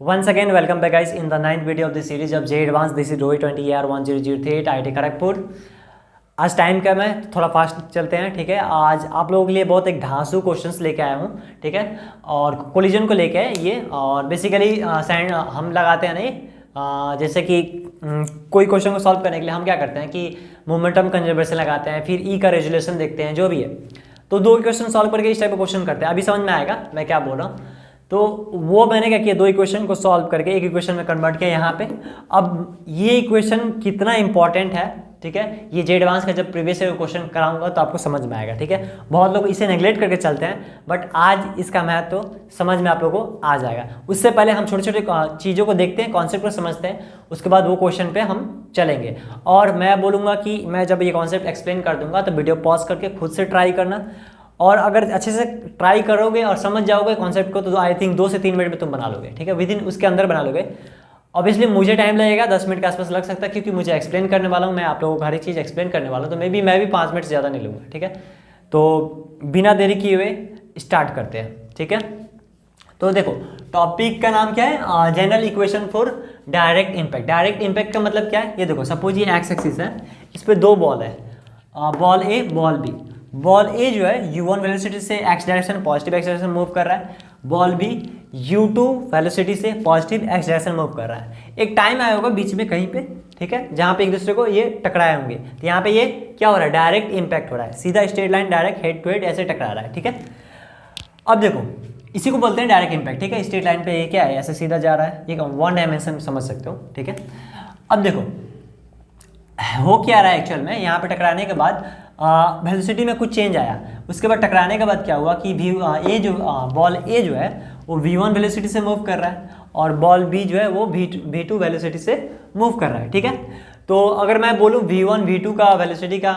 Once again, welcome back guys in the ninth video of the series of J Advanced. This is Rohit 20AR1003 IIT Kharagpur. आज time कम है, थोड़ा fast चलते हैं, ठीक है। आज आप लोगों के लिए बहुत एक धांसू क्वेश्चंस लेके आया हूँ, ठीक है। और कोलिजन को लेके है ये, और बेसिकली साइन हम लगाते हैं नहीं, जैसे कि कोई क्वेश्चन को सॉल्व करने के लिए हम क्या करते हैं कि मोमेंटम कंजर्वेशन लगाते हैं, फिर ई का रेजुलेशन देखते हैं, जो भी है। तो दो क्वेश्चन सॉल्व करके इस टाइप का क्वेश्चन करते हैं। अभी समझ में आएगा मैं क्या बोल रहा हूँ। तो वो मैंने क्या किया, दो इक्वेशन को सॉल्व करके एक इक्वेशन में कन्वर्ट किया यहाँ पे। अब ये इक्वेशन कितना इंपॉर्टेंट है, ठीक है, ये जे एडवांस का जब प्रीवियस ईयर क्वेश्चन कराऊंगा तो आपको समझ में आएगा, ठीक है। बहुत लोग इसे नेग्लेक्ट करके चलते हैं, बट आज इसका महत्व तो समझ में आप लोगों को आ जाएगा। उससे पहले हम छोटे छोटे चीज़ों को देखते हैं, कॉन्सेप्ट को समझते हैं, उसके बाद वो क्वेश्चन पे हम चलेंगे। और मैं बोलूँगा कि मैं जब ये कॉन्सेप्ट एक्सप्लेन कर दूंगा तो वीडियो पॉज करके खुद से ट्राई करना, और अगर अच्छे से ट्राई करोगे और समझ जाओगे कॉन्सेप्ट को तो आई थिंक 2 से 3 मिनट में तुम बना लोगे, ठीक है, विद इन उसके अंदर बना लोगे। ऑब्वियसली मुझे टाइम लगेगा, 10 मिनट के आसपास लग सकता है, क्योंकि मुझे एक्सप्लेन करने वाला हूँ, मैं आप लोगों को हर एक चीज़ एक्सप्लेन करने वाला हूँ, तो मैं भी 5 मिनट से ज़्यादा नहीं लूँगा, ठीक है। तो बिना देरी किए हुए स्टार्ट करते हैं, ठीक है। तो देखो टॉपिक का नाम क्या है, general equation for direct impact. Direct impact का मतलब क्या है, ये देखो सपोज ये एक्स एक्सिस है, इस पर 2 बॉल है, बॉल ए बॉल बी। बॉल ए जो है u1 वेलोसिटी से x direction positive x direction move कर रहा है, बॉल बी u2 वेलोसिटी से पॉजिटिव x डायरेक्शन मूव कर रहा है। एक टाइम आया होगा बीच में कहीं पे, ठीक है, जहाँ पे एक दूसरे को ये टकराए होंगे, तो यहाँ पे ये क्या हो रहा है, डायरेक्ट इम्पैक्ट हो रहा है, सीधा straight line direct head to head ऐसे टकरा रहा है, ठीक है। अब देखो इसी को बोलते हैं डायरेक्ट इम्पैक्ट, ठीक है। स्ट्रेट लाइन पे ये क्या है, ऐसे सीधा जा रहा है, ये 1 डायमेंशन समझ सकते हो, ठीक है। अब देखो हो क्या रहा है एक्चुअल में, यहाँ पे टकराने के बाद वेलोसिटी में कुछ चेंज आया, उसके बाद टकराने के बाद क्या हुआ कि बॉल ए जो है वो v1 वेलोसिटी से मूव कर रहा है, और बॉल बी जो है वो v2 वेलोसिटी से मूव कर रहा है, ठीक है। तो अगर मैं बोलूँ v1 v2 का वेलोसिटी का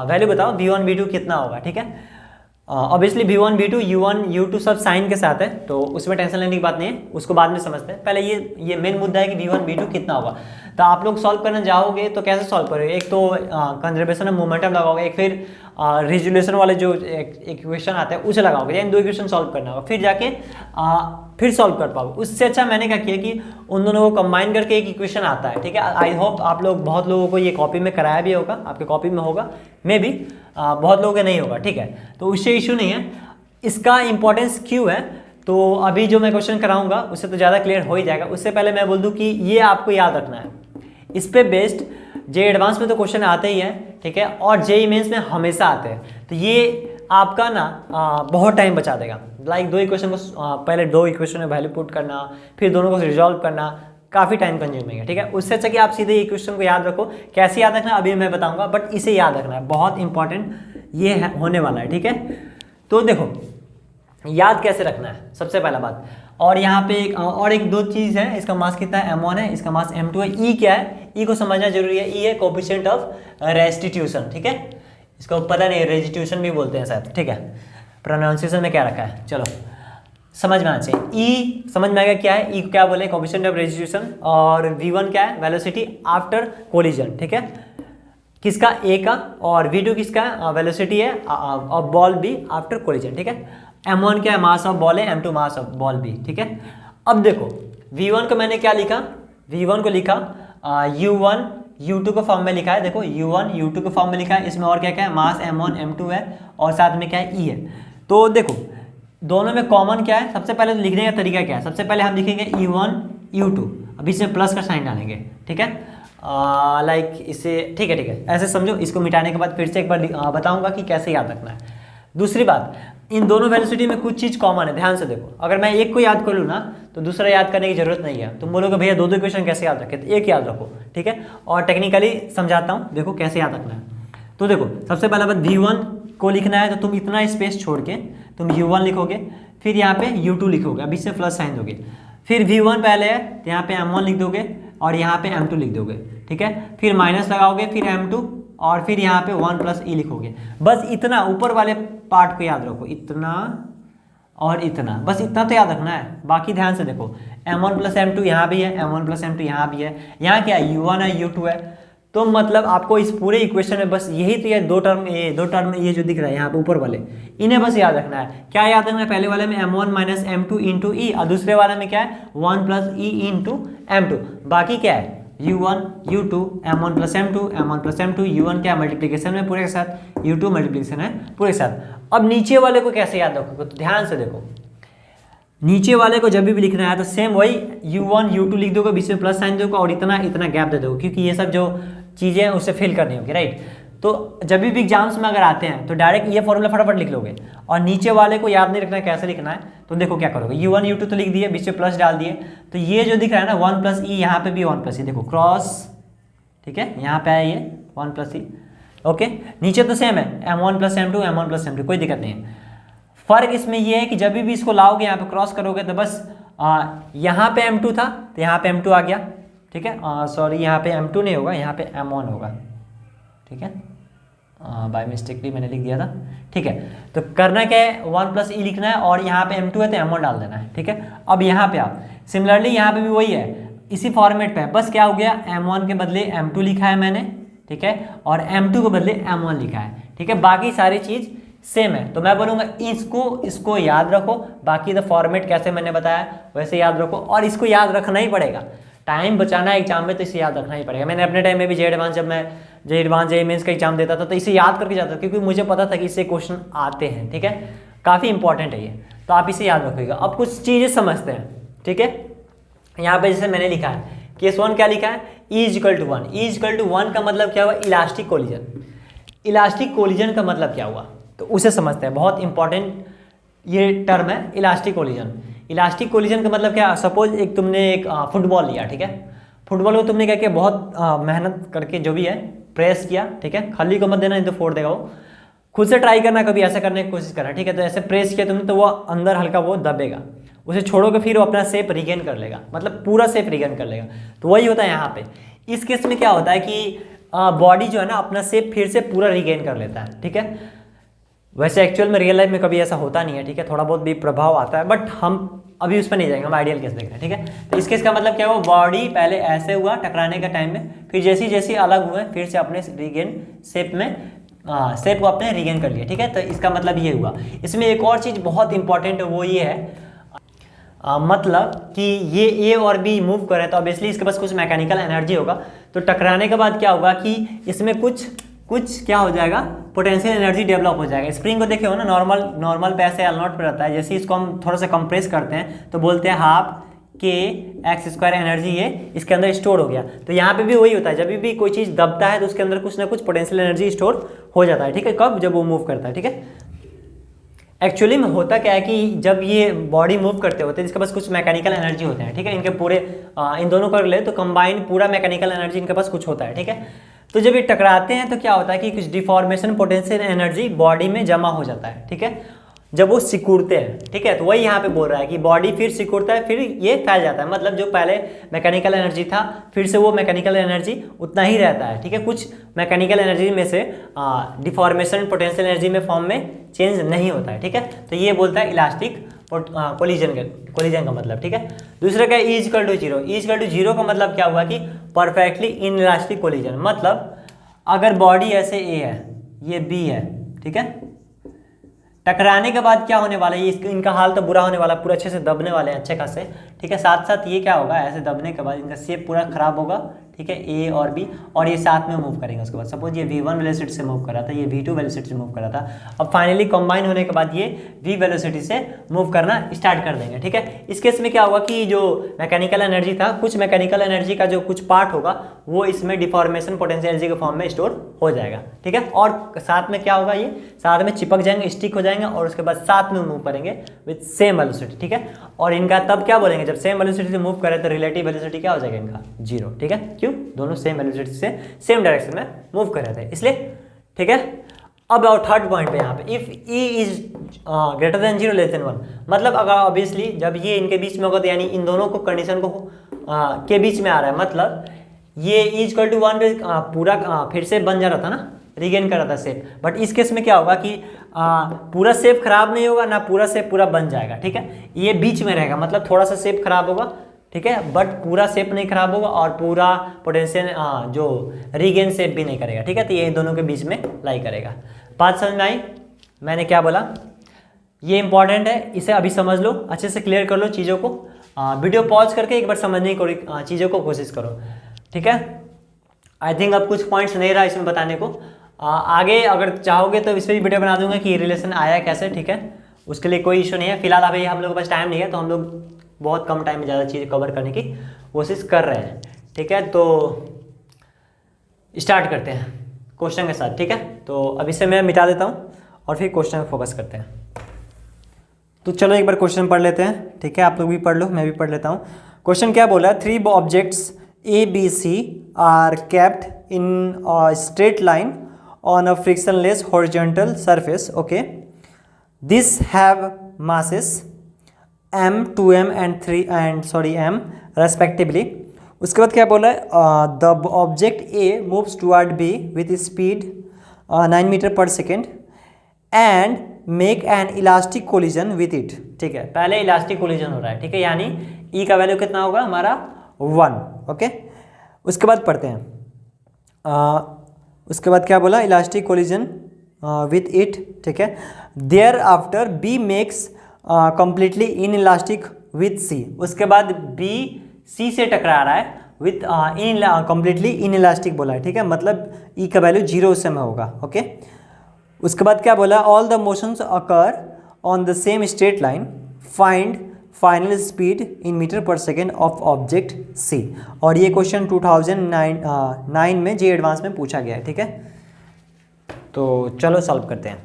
वैल्यू बताओ, v1 v2 कितना होगा, ठीक है। Obviously v1 v2 u1 u2 सब साइन के साथ है, तो उसमें टेंशन लेने की बात नहीं है, उसको बाद में समझते हैं। पहले ये मेन मुद्दा है कि v1 v2 कितना होगा। तो आप लोग सॉल्व करने जाओगे तो कैसे सॉल्व करोगे, एक तो कंजर्वेशन ऑफ मोमेंटम लगाओगे, एक फिर रेजुलेशन वाले जो इक्वेशन आते हैं उसे लगाओगे, यानी 2 इक्वेशन सॉल्व करना होगा, फिर जाके फिर सॉल्व कर पाओगे। उससे अच्छा मैंने क्या किया कि उन दोनों को कंबाइन करके एक इक्वेशन आता है, ठीक है। आई होप आप लोग बहुत लोगों को ये कॉपी में कराया भी होगा, आपके कॉपी में होगा, मे बी बहुत लोगों के नहीं होगा, ठीक है। तो उससे इशू नहीं है, इसका इंपॉर्टेंस क्यों है, तो अभी जो मैं क्वेश्चन कराऊंगा उससे तो ज़्यादा क्लियर हो ही जाएगा। उससे पहले मैं बोल दूं कि ये आपको याद रखना है, इस पे बेस्ड जे एडवांस में तो क्वेश्चन आते ही हैं, ठीक है, और जे मेंस में हमेशा आते हैं। तो ये आपका ना बहुत टाइम बचा देगा। लाइक 2 इक्वेशन को पहले 2 इक्वेशन में वैल्यू पुट करना, फिर दोनों को रिजॉल्व करना, काफ़ी टाइम कंज्यूमिंग है, ठीक है। उससे अच्छा कि आप सीधे इक्वेशन को याद रखो। कैसे याद रखना अभी मैं बताऊंगा, बट इसे याद रखना है, बहुत इंपॉर्टेंट ये है, होने वाला है, ठीक है। तो देखो याद कैसे रखना है, सबसे पहला बात। और यहाँ पे एक 2 चीज़ है, इसका मास कितना है, m1 है, इसका मास m2 है। ई क्या है, ई को समझना जरूरी है। ई है कोएफिशिएंट ऑफ रेस्टिट्यूशन, ठीक है, इसको पता नहीं रेस्टिट्यूशन भी बोलते हैं शायद, ठीक है। प्रोनाउंसिएशन में क्या रखा है, चलो समझ में आना चाहिए। ई समझ में आएगा क्या है, ई क्या बोले, कोएफिशिएंट ऑफ रेस्टिट्यूशन, और v1 क्या है, वेलोसिटी आफ्टर कोलिजन, ठीक है, किसका, ए का, और v2 किसका है, वेलोसिटी है of ball B after collision, ठीक है। m1 क्या है, मास ऑफ बॉल है, m2 mass of ball B, ठीक है। अब देखो v1 को मैंने क्या लिखा, v1 को लिखा u1 u2 को फॉर्म में लिखा है, देखो u1 u2 को फॉर्म में लिखा है। इसमें और क्या क्या है, मास m1 m2 है, और साथ में क्या है, e है। तो देखो दोनों में कॉमन क्या है, सबसे पहले लिखने का तरीका क्या है, सबसे पहले हम लिखेंगे u1 u2, अभी इसमें प्लस का साइन डालेंगे, ठीक है। लाइक इसे ठीक है, ऐसे समझो। इसको मिटाने के बाद फिर से एक बार बताऊंगा कि कैसे याद रखना है। दूसरी बात, इन दोनों वेलोसिटी में कुछ चीज़ कॉमन है, ध्यान से देखो। अगर मैं एक को याद कर लूँ ना तो दूसरा याद करने की जरूरत नहीं है। तुम बोलोगे भैया 2 इक्वेशन कैसे याद रखें, तो एक याद रखो, ठीक है। और टेक्निकली समझाता हूँ, देखो कैसे याद रखना है। तो देखो सबसे पहला बात, v1 को लिखना है तो तुम इतना स्पेस छोड़ के तुम u1 लिखोगे, फिर यहाँ पे u2 लिखोगे, अभी से प्लस साइन दोगे, फिर v1 पहले है तो यहाँ पे m1 लिख दोगे, और यहाँ पे m2 लिख दोगे, ठीक है। फिर माइनस लगाओगे, फिर m2, और फिर यहाँ पे 1 + e लिखोगे। बस इतना ऊपर वाले पार्ट को याद रखो, इतना और इतना, बस इतना तो याद रखना है। बाकी ध्यान से देखो, m1 + m2 यहाँ भी है, m1 + m2 यहाँ भी है। यहाँ क्या है, u1 है u2 है, तो मतलब आपको इस पूरे इक्वेशन में बस यही तो ये दो टर्म ये जो दिख रहा है यहाँ पे ऊपर वाले, इन्हें बस याद रखना है। क्या याद रखना है? पहले वाले में m1 माइनस m2 इंटू ई, और दूसरे वाले में क्या है 1 प्लस ई इंटू m2। बाकी क्या है u1 u2 m1 plus m2 m1 plus m2, u1 क्या मल्टीप्लीकेशन में पूरे के साथ, u2 मल्टीप्लीकेशन है पूरे के साथ। अब नीचे वाले को कैसे याद रखोगे? तो ध्यान से देखो, नीचे वाले को जब भी लिखना है तो सेम वही u1 u2 लिख दोगे, बीच में प्लस साइन दोगे और इतना इतना गैप दे दोगे, क्योंकि ये सब जो चीज़ें हैं उससे फिल करनी होगी, राइट। तो जब भी एग्जाम्स में अगर आते हैं तो डायरेक्ट ये फॉर्मूला फटाफट लिख लोगे, और नीचे वाले को याद नहीं रखना है कैसे लिखना है। तो देखो क्या करोगे, u1 u2 तो लिख दिए, बीच में प्लस डाल दिए, तो ये जो दिख रहा है ना 1 प्लस ई, यहाँ पे भी 1 प्लस ई, देखो क्रॉस, ठीक है, यहाँ पे है ये 1 प्लस ई, ओके। नीचे तो सेम है m1 plus m2 m1 plus m2, कोई दिक्कत नहीं है। फर्क इसमें ये है कि जब भी इसको लाओगे यहाँ पे क्रॉस करोगे तो बस यहाँ पे m2 था तो यहाँ पे m2 आ गया, ठीक है। सॉरी यहाँ पे m2 नहीं होगा, यहाँ पे m1 होगा, ठीक है, बाय मिस्टेकली मैंने लिख दिया था, ठीक है। तो करना क्या है, 1 प्लस ई लिखना है और यहाँ पे m2 है तो m1 डाल देना है, ठीक है। अब यहाँ पे आप सिमिलरली यहाँ पे भी वही है, इसी फॉर्मेट पे है, बस क्या हो गया m1 के बदले m2 लिखा है मैंने, ठीक है, और m2 के बदले m1 लिखा है, ठीक है। बाकी सारी चीज़ सेम है। तो मैं बोलूँगा इसको याद रखो, बाकी द फॉर्मेट कैसे मैंने बताया वैसे याद रखो, और इसको याद रखना ही पड़ेगा, टाइम बचाना है एग्जाम में तो इसे याद रखना ही पड़ेगा। मैंने अपने टाइम में भी जेईई एडवांस, जब मैं जेईई एडवांस जेईई मेंस का एग्जाम देता था तो इसे याद करके जाता था, क्योंकि मुझे पता था कि इससे क्वेश्चन आते हैं, ठीक है, काफ़ी इंपॉर्टेंट है ये, तो आप इसे याद रखिएगा। अब कुछ चीज़ें समझते हैं, ठीक है। यहाँ पे जैसे मैंने लिखा है केस 1 क्या लिखा है, E = 1, E = 1 का मतलब क्या हुआ, इलास्टिक कोलिजन। इलास्टिक कोलिजन का मतलब क्या हुआ तो उसे समझते हैं, बहुत इंपॉर्टेंट ये टर्म है इलास्टिक कोलिजन। इलास्टिक कोलिजन का मतलब क्या, सपोज एक तुमने एक फुटबॉल लिया, ठीक है, फुटबॉल को तुमने क्या किया, बहुत मेहनत करके जो भी है प्रेस किया, ठीक है, खाली को मत देना नहीं तो फोड़ देगा वो, खुद से ट्राई करना, कभी ऐसा करने की कोशिश करना, ठीक है। तो ऐसे प्रेस किया तुमने तो वो अंदर हल्का वो दबेगा, उसे छोड़ोगे फिर वो अपना शेप रिगेन कर लेगा, मतलब पूरा शेप रिगेन कर लेगा। तो वही होता है यहाँ पे। इस केस में क्या होता है कि बॉडी जो है ना अपना शेप फिर से पूरा रिगेन कर लेता है, ठीक है। वैसे एक्चुअल में रियल लाइफ में कभी ऐसा होता नहीं है, ठीक है, थोड़ा बहुत भी प्रभाव आता है, बट हम अभी उस पर नहीं जाएंगे, हम आइडियल केस देख रहे हैं, ठीक है। तो इस केस का मतलब क्या हुआ, बॉडी पहले ऐसे हुआ टकराने के टाइम में, फिर जैसी जैसी अलग हुए फिर से अपने रिगेन शेप में शेप को अपने रिगेन कर लिया, ठीक है। तो इसका मतलब ये हुआ। इसमें एक और चीज़ बहुत इंपॉर्टेंट है, वो ये है मतलब कि ये ए और बी मूव कर रहे हैं तो ऑब्वियसली इसके पास कुछ मैकेनिकल एनर्जी होगा, तो टकराने के बाद क्या होगा कि इसमें कुछ क्या हो जाएगा, पोटेंशियल एनर्जी डेवलप हो जाएगा। स्प्रिंग को देखे हो ना, नॉर्मल पे ऐसे L0 पे रहता है, जैसे इसको हम थोड़ा सा कंप्रेस करते हैं तो बोलते हैं हाफ के x² एनर्जी ये इसके अंदर स्टोर हो गया। तो यहाँ पे भी वही होता है, जब भी कोई चीज़ दबता है तो उसके अंदर कुछ ना कुछ पोटेंशियल एनर्जी स्टोर हो जाता है, ठीक है। कब, जब वो मूव करता है, ठीक है। एक्चुअली में होता क्या है कि जब ये बॉडी मूव करते होते हैं इसके पास कुछ मैकेनिकल एनर्जी होते हैं, ठीक है। इनके पूरे इन दोनों कर ले तो कंबाइन पूरा मैकेनिकल एनर्जी इनके पास कुछ होता है, ठीक है। तो जब ये टकराते हैं तो क्या होता है कि कुछ डिफॉर्मेशन पोटेंशियल एनर्जी बॉडी में जमा हो जाता है, ठीक है, जब वो सिकुड़ते हैं, ठीक है। तो वही यहाँ पे बोल रहा है कि बॉडी फिर सिकुड़ता है, फिर ये फैल जाता है, मतलब जो पहले मैकेनिकल एनर्जी था फिर से वो मैकेनिकल एनर्जी उतना ही रहता है, ठीक है। कुछ मैकेनिकल एनर्जी में से डिफॉर्मेशन पोटेंशियल एनर्जी में फॉर्म में चेंज नहीं होता है, ठीक है। तो ये बोलता है इलास्टिक कोलिजन का मतलब, ठीक है। दूसरा क्या है, E = 0। E = 0 का मतलब क्या हुआ कि परफेक्टली इन इलास्टिक कोलिजन, मतलब अगर बॉडी ऐसे A है, ये B है, ठीक है, टकराने के बाद क्या होने वाला है, इनका हाल तो बुरा होने वाला, पूरा अच्छे से दबने वाले हैं अच्छे खासे, ठीक है। साथ साथ ये क्या होगा, ऐसे दबने के बाद इनका शेप पूरा खराब होगा, ठीक है, ए और बी, और ये साथ में मूव करेंगे। उसके बाद सपोज ये v1 वेलोसिटी से मूव कर रहा था, ये v2 वेलोसिटी से मूव कर रहा था, अब फाइनली कंबाइन होने के बाद ये v वेलोसिटी से मूव करना स्टार्ट कर देंगे, ठीक है। इस केस में क्या होगा कि जो मैकेनिकल एनर्जी था, कुछ मैकेनिकल एनर्जी का जो कुछ पार्ट होगा वो इसमें डिफॉर्मेशन पोटेंशियल एनर्जी के फॉर्म में स्टोर हो जाएगा, ठीक है। और साथ में क्या होगा, ये साथ में चिपक जाएंगे, स्टिक हो जाएंगे, और उसके बाद साथ में मूव करेंगे विथ सेम वेलोसिटी, ठीक है। और इनका तब क्या बोलेंगे, जब सेम वेलोसिटी से मूव करे तो रिलेटिव वेलोसिटी क्या हो जाएगा इनका, 0, ठीक है। क्यों, दोनों सेम वेलोसिटी से सेम डायरेक्शन में मूव कर रहे थे इसलिए, ठीक है। अब आओ थर्ड पॉइंट पे, यहाँ पे if E is greater than 0 less than 1, मतलब अगर ऑब्वियसली जब ये इनके बीच में होगा तो यानी इन दोनों को कंडीशन को के बीच में आ रहा है, मतलब ये E = 1 पे पूरा फिर से बन जा रहा था ना, रिगेन कर रहा था शेप, बट इस केस में क्या होगा कि पूरा शेप खराब नहीं होगा ना, पूरा शेप पूरा बन जाएगा, ठीक है। ये बीच में रहेगा, मतलब थोड़ा सा शेप खराब होगा ठीक है, बट पूरा शेप नहीं खराब होगा और पूरा पोटेंशियल जो रीगेन शेप भी नहीं करेगा, ठीक है। तो ये दोनों के बीच में लाई करेगा। बात समझ में आई मैंने क्या बोला? ये इंपॉर्टेंट है, इसे अभी समझ लो, अच्छे से क्लियर कर लो चीज़ों को। वीडियो पॉज करके एक बार समझने की चीज़ों को कोशिश करो, ठीक है। आई थिंक अब कुछ पॉइंट्स नहीं रहा इसमें बताने को। आगे अगर चाहोगे तो इस पर भी वीडियो बना दूंगा कि रिलेशन आया कैसे, ठीक है। उसके लिए कोई इशू नहीं है। फिलहाल अभी हम लोग के पास टाइम नहीं है, तो हम लोग बहुत कम टाइम में ज़्यादा चीज़ कवर करने की कोशिश कर रहे हैं, ठीक है। तो स्टार्ट करते हैं क्वेश्चन के साथ, ठीक है। तो अभी से मैं मिटा देता हूँ और फिर क्वेश्चन में फोकस करते हैं। तो चलो एक बार क्वेश्चन पढ़ लेते हैं, ठीक है। आप लोग भी पढ़ लो, मैं भी पढ़ लेता हूँ। क्वेश्चन क्या बोला? 3 objects A, B, C are kept in a straight line on a frictionless horizontal surface. Okay, these have masses m, 2m m respectively. उसके बाद क्या बोला है? The object A moves toward B with speed 9 metre per second and make an elastic collision with it. ठीक है, पहले elastic collision हो रहा है, ठीक है, यानी E का वैल्यू कितना होगा हमारा 1। ओके, उसके बाद पढ़ते हैं। उसके बाद क्या बोला? इलास्टिक कोलिजन विथ इट, ठीक है। Thereafter B makes completely inelastic with C. उसके बाद बी सी से टकरा रहा है with in completely inelastic बोला है, ठीक है, मतलब ई का वैल्यू 0 उस समय होगा। ओके, उसके बाद क्या बोला? All the motions occur on the same straight line, find final speed in metre per second of object C. और ये क्वेश्चन 2009 में जे एडवांस में पूछा गया है, ठीक है। तो चलो सॉल्व करते हैं।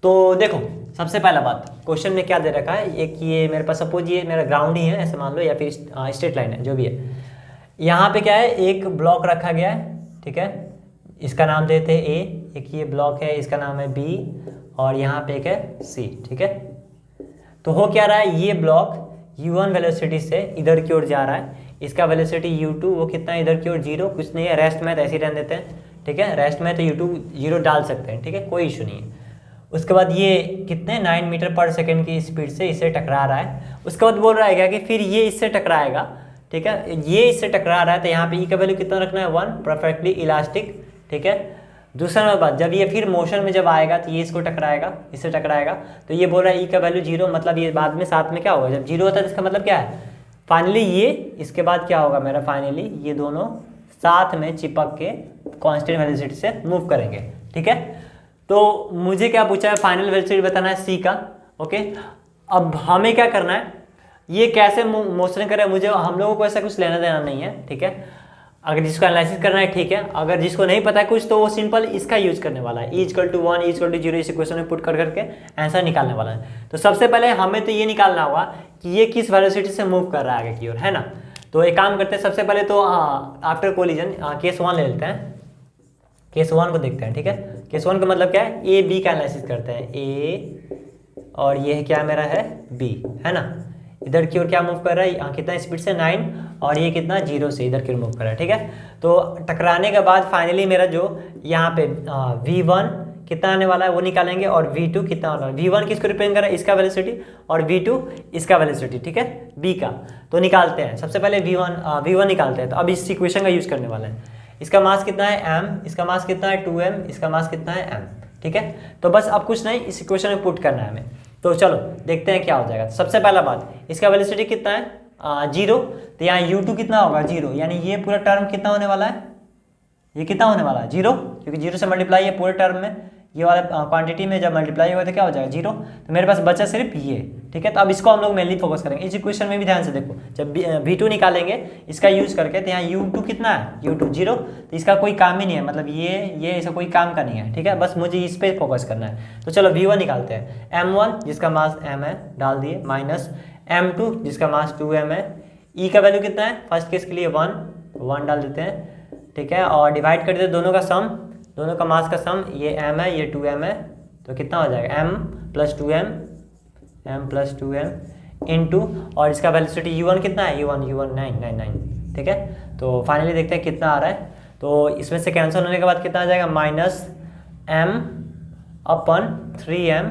तो देखो, सबसे पहला बात, क्वेश्चन में क्या दे रखा है? एक ये मेरे पास सपोज ये मेरा ग्राउंड ही है ऐसे मान लो, या फिर स्ट्रेट लाइन है, जो भी है। यहाँ पे क्या है? एक ब्लॉक रखा गया है, ठीक है, इसका नाम देते हैं ए। एक ये ब्लॉक है, इसका नाम है बी, और यहाँ पे एक है सी, ठीक है। तो हो क्या रहा है? ये ब्लॉक u1 वेलोसिटी से इधर की ओर जा रहा है, इसका वेलोसिटी u2 वो कितना है इधर की ओर 0, कुछ नहीं है, रेस्ट में तो ऐसे ही रहने देते हैं, ठीक है। रेस्ट में तो u2 0 डाल सकते हैं, ठीक है, कोई इशू नहीं है। उसके बाद ये कितने 9 मीटर पर सेकेंड की स्पीड से इससे टकरा रहा है। उसके बाद बोल रहा है क्या कि फिर ये इससे टकराएगा, ठीक है, ये इससे टकरा रहा है, तो यहाँ पे ई का वैल्यू कितना रखना है 1, परफेक्टली इलास्टिक, ठीक है। दूसरा नंबर बात, जब ये फिर मोशन में जब आएगा तो ये इसको टकराएगा, इससे टकराएगा, तो ये बोल रहा है ई का वैल्यू 0, मतलब ये बाद में साथ में क्या होगा? जब 0 होता है तो इसका मतलब क्या है? फाइनली ये, इसके बाद क्या होगा मेरा? फाइनली ये दोनों साथ में चिपक के कांस्टेंट वेलोसिटी से मूव करेंगे, ठीक है। तो मुझे क्या पूछा है? फाइनल वेलोसिटी बताना है सी का। ओके, अब हमें क्या करना है? ये कैसे मोशन करे, मुझे हम लोगों को ऐसा कुछ लेना देना नहीं है, ठीक है। अगर जिसको एनालिसिस करना है ठीक है, अगर जिसको नहीं पता है कुछ तो वो सिंपल इसका यूज करने वाला है, E = 1 E = 0 इस इक्वेशन में पुट कर करके आंसर निकालने वाला है। तो सबसे पहले हमें तो ये निकालना होगा कि ये किस वेलोसिटी से मूव कर रहा है आगे की ओर, है ना। तो एक काम करते हैं, सबसे पहले तो आफ्टर कोलिजन केस 1 ले लेते हैं, केस 1 को देखते हैं, ठीक है। केस 1 का मतलब क्या है? ए बी का एनालिसिस करते हैं, ए और ये क्या मेरा है बी, है ना। इधर की ओर क्या मूव कर रहा है? कितना स्पीड से 9, और ये कितना 0 से इधर की ओर मूव कर रहा है, ठीक है। तो टकराने के बाद फाइनली मेरा जो यहाँ पे v1 कितना आने वाला है वो निकालेंगे, और v2 कितना आने वाला है। v1 किसको रिप्रेजेंट कर रहा है? इसका वेलोसिटी, और v2 इसका वेलोसिटी, ठीक है, b का। तो निकालते हैं, सबसे पहले v1 निकालते हैं। तो अब इस इक्वेशन का यूज करने वाला है। इसका मास कितना है m, इसका मास कितना है 2m, इसका मास कितना है m, ठीक है। तो बस अब कुछ नहीं, इस इक्वेशन में पुट करना है हमें। तो चलो देखते हैं क्या हो जाएगा। सबसे पहला बात, इसका वेलोसिटी कितना है 0, तो यहाँ u2 कितना होगा 0, यानी ये पूरा टर्म कितना होने वाला है? ये कितना होने वाला है 0, क्योंकि 0 से मल्टीप्लाई है पूरे टर्म में, ये वाला क्वांटिटी में जब मल्टीप्लाई होगा तो क्या हो जाएगा 0। तो मेरे पास बचा सिर्फ ये, ठीक है। तो अब इसको हम लोग मेनली फोकस करेंगे। इस इक्वेशन में भी ध्यान से देखो, जब v2 निकालेंगे इसका यूज करके, तो यहाँ u2 कितना है u2 0, तो इसका कोई काम ही नहीं है, मतलब ये इसका कोई काम का नहीं है, ठीक है। बस मुझे इस पर फोकस करना है। तो चलो v1 निकालते हैं, m1 जिसका मास m है डाल दिए, माइनस m2 जिसका मास 2m है। e का वैल्यू कितना है? फर्स्ट केस के लिए 1 डाल देते हैं, ठीक है, और डिवाइड कर देते हैं दोनों का सम, दोनों का मास का सम, ये m है ये 2m है, तो कितना हो जाएगा m + 2m इंटू, और इसका वेलोसिटी u1 कितना है? u1 9, ठीक है। तो फाइनली देखते हैं कितना आ रहा है। तो इसमें से कैंसिल होने के बाद कितना आ जाएगा? -m/3m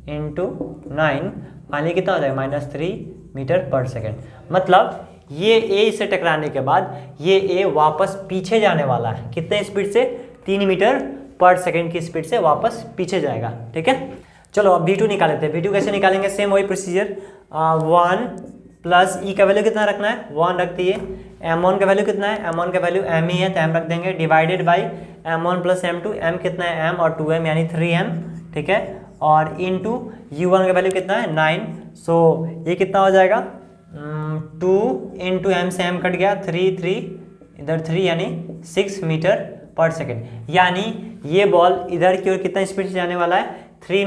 इंटू 9, फाइनली कितना हो जाएगा? -3 मीटर पर सेकेंड। मतलब ये ए इससे टकराने के बाद ये ए वापस पीछे जाने वाला है, कितने स्पीड से, 3 मीटर पर सेकेंड की स्पीड से वापस पीछे जाएगा। ठीक है, चलो अब V2 निकाल लेते हैं। V2 कैसे निकालेंगे, सेम वही प्रोसीजर, 1 प्लस ई का वैल्यू कितना रखना है, 1 रख दिए। M1 का वैल्यू कितना है, M1 का वैल्यू M ही है तो M रख देंगे, divided by M1 plus M2, M कितना है M और 2M यानी 3M। ठीक है, और इनटू U1 का वैल्यू कितना है 9, सो ये कितना हो जाएगा 2 इंटू M से M कट गया, 3 इधर 3 यानी 6 मीटर पर सेकेंड। यानी ये बॉल इधर की ओर कितना स्पीड से जाने वाला है, 6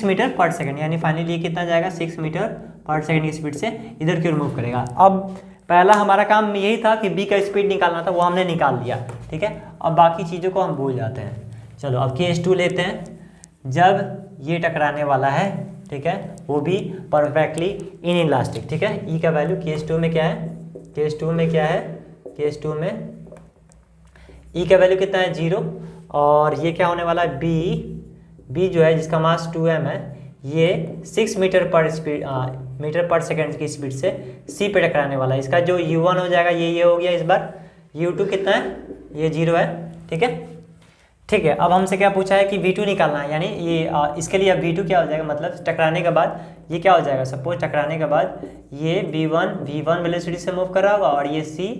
मीटर पर सेकेंड, यानी फाइनली ये कितना जाएगा 6 मीटर पर सेकेंड की स्पीड से इधर की ओर मूव करेगा। अब पहला हमारा काम यही था कि बी का स्पीड निकालना था, वो हमने निकाल लिया। ठीक है, अब बाकी चीज़ों को हम भूल जाते हैं। चलो अब केस 2 लेते हैं, जब ये टकराने वाला है, ठीक है, वो भी परफेक्टली इन इलास्टिक। ठीक है, ई का वैल्यू केस 2 में क्या है, केस 2 में क्या है, केस 2 में ई का वैल्यू कितना है 0, और ये क्या होने वाला है बी जो है जिसका मास 2m है, ये 6 मीटर पर सेकेंड की स्पीड से सी पे टकराने वाला है। इसका जो U1 हो जाएगा ये हो गया, इस बार U2 कितना है, ये 0 है। ठीक है, ठीक है, अब हमसे क्या पूछा है कि V2 निकालना है, यानी ये इसके लिए अब V2 क्या हो जाएगा, मतलब टकराने के बाद ये क्या हो जाएगा, सपोज टकराने के बाद ये V1 वेलोसिटी से मूव कर रहा होगा और ये C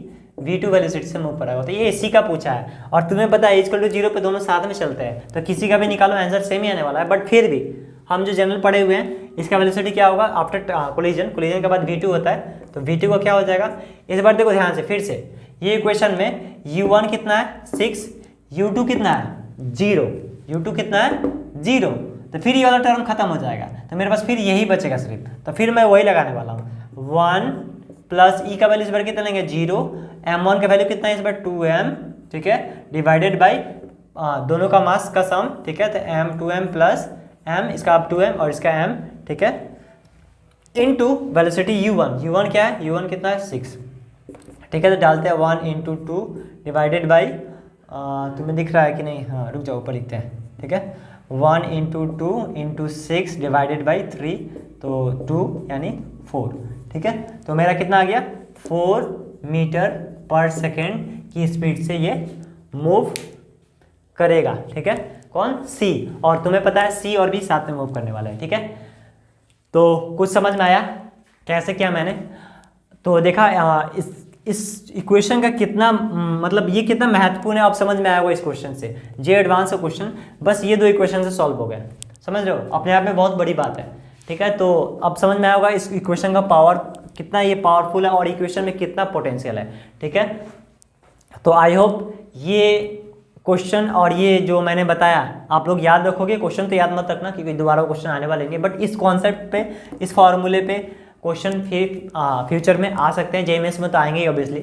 V2 वेलोसिटी से मूव कर रहा होगा। तो ये C का पूछा है और तुम्हें पता है इक्वल टू 0 पे दोनों साथ में चलते हैं, तो किसी का भी निकालो आंसर सेम ही आने वाला है। बट फिर भी हम जो जनरल पढ़े हुए हैं, इसका वेलोसिटी क्या होगा आफ्टर कोलिजन के बाद V2 होता है, तो V2 का क्या हो जाएगा। इस बार देखो ध्यान से फिर से, ये इक्वेशन में U1 कितना है 6, U2 कितना है 0, U2 कितना है 0, तो फिर ये वाला टर्म खत्म हो जाएगा, तो मेरे पास फिर यही बचेगा सिर्फ। तो फिर मैं वही लगाने वाला हूँ, 1 प्लस ई का वैल्यू इस बार कितना लेंगे 0, M1 का वैल्यू कितना है इस बार 2m, ठीक है, डिवाइडेड बाई दोनों का मास का सम। ठीक है, तो m 2m प्लस m, इसका अब 2m और इसका m, ठीक है, इनटू वेलोसिटी U1 क्या है, U1 कितना है 6। ठीक है, तो डालते हैं 1 इंटू 2 डिवाइडेड बाई, तुम्हें दिख रहा है कि नहीं, हाँ रुक जाओ ऊपर लिखते हैं। ठीक है, 1 इंटू 2 इंटू 6 डिवाइडेड बाई 3, तो 2 यानी 4। ठीक है, तो मेरा कितना आ गया 4 मीटर पर सेकेंड की स्पीड से ये मूव करेगा। ठीक है, कौन C, और तुम्हें पता है C और B साथ में मूव करने वाला है। ठीक है, तो कुछ समझ में आया कैसे क्या मैंने तो देखा इस इक्वेशन का कितना मतलब ये कितना महत्वपूर्ण है, अब समझ में आया होगा इस क्वेश्चन से। जे एडवांस का क्वेश्चन बस ये 2 इक्वेशन से सॉल्व हो गया, समझ रहे हो, अपने आप में बहुत बड़ी बात है। ठीक है, तो अब समझ में आया होगा इस इक्वेशन का पावर कितना ये पावरफुल है और इक्वेशन में कितना पोटेंशियल है। ठीक है, तो आई होप ये क्वेश्चन और ये जो मैंने बताया आप लोग याद रखोगे। क्वेश्चन तो याद मत रखना क्योंकि दोबारा क्वेश्चन आने वाले नहीं, बट इस कॉन्सेप्ट पे, इस फॉर्मूले पे क्वेश्चन फ्यूचर में आ सकते हैं। JMS में तो आएंगे ही ऑब्वियसली,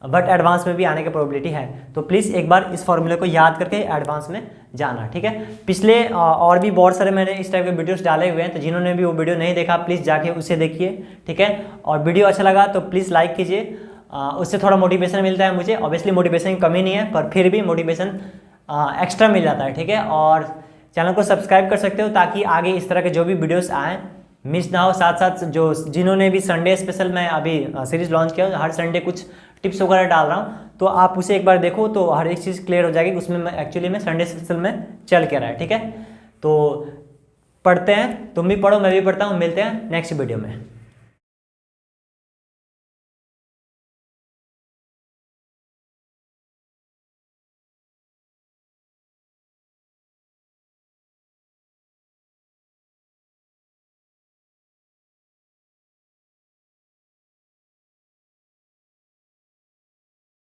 बट एडवांस में भी आने की प्रोबेबिलिटी है। तो प्लीज़ एक बार इस फॉर्मूले को याद करके एडवांस में जाना। ठीक है, पिछले और भी बहुत सारे मैंने इस टाइप के वीडियोस डाले हुए हैं, तो जिन्होंने भी वो वीडियो नहीं देखा प्लीज़ जाके उसे देखिए। ठीक है, और वीडियो अच्छा लगा तो प्लीज़ लाइक कीजिए, उससे थोड़ा मोटिवेशन मिलता है मुझे। ऑब्वियसली मोटिवेशन की कमी नहीं है, पर फिर भी मोटिवेशन एक्स्ट्रा मिल जाता है। ठीक है, और चैनल को सब्सक्राइब कर सकते हो ताकि आगे इस तरह के जो भी वीडियोस आएँ मिस ना हो। साथ साथ जो जिन्होंने भी संडे स्पेशल मैं अभी सीरीज़ लॉन्च किया, हर संडे कुछ टिप्स वगैरह डाल रहा हूँ, तो आप उसे एक बार देखो तो हर एक चीज़ क्लियर हो जाएगी। उसमें मैं एक्चुअली में संडे स्पेशल में चल के रहा है। ठीक है, तो पढ़ते हैं, तुम भी पढ़ो मैं भी पढ़ता हूँ, मिलते हैं नेक्स्ट वीडियो में।